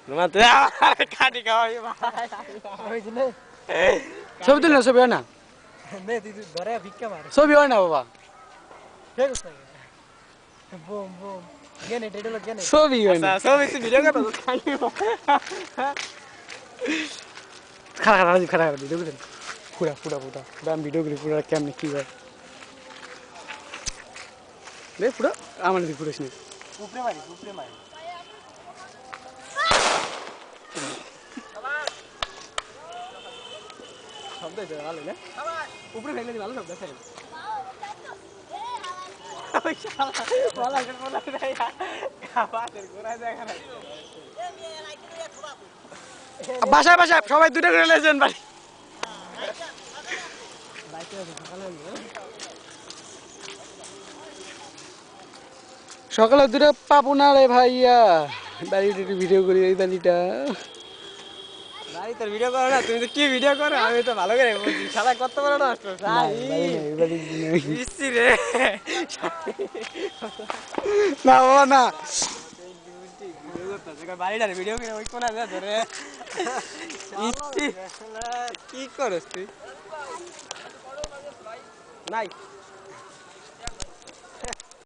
ঘুমাতে খাটি খাওয়াই ছবি তুল না, ছবি হয় না, ছবি হয় না বাবা, ছবি হয় না। ছবি তুই ভিডিও করো খারা খারা খারা খারা ভিডিও করে পুরা পুরা পুরা পুরা আমি ভিডিও করি পুরা কেমনি কি হয় রে পুরা আমার দিকে পুরো শুনে উপরে মারি উপরে মারি শব্দ এটা ভালো না উপরে ফেলে দি ভালো শব্দ আছে ওই শালা বলা কে বলা নাই খাবারের গোড়া জায়গা নাই বাসায় বাসায় সবাই দুটো করে লেছেন বাড়ি সকালে দুটো পাবো না রে ভাইয়া বাড়িটা একটু ভিডিও করি এই বাড়িটা ভাই তোর ভিডিও করো না তুমি তো কি ভিডিও করো আমি তো ভালো করে বুঝি শালা কত বড় নষ্ট ভাই ইসি রে না বাবা না বাড়িটার ভিডিও করে ওই কোনা যা ধরে ইসি কি করছ তুই নাই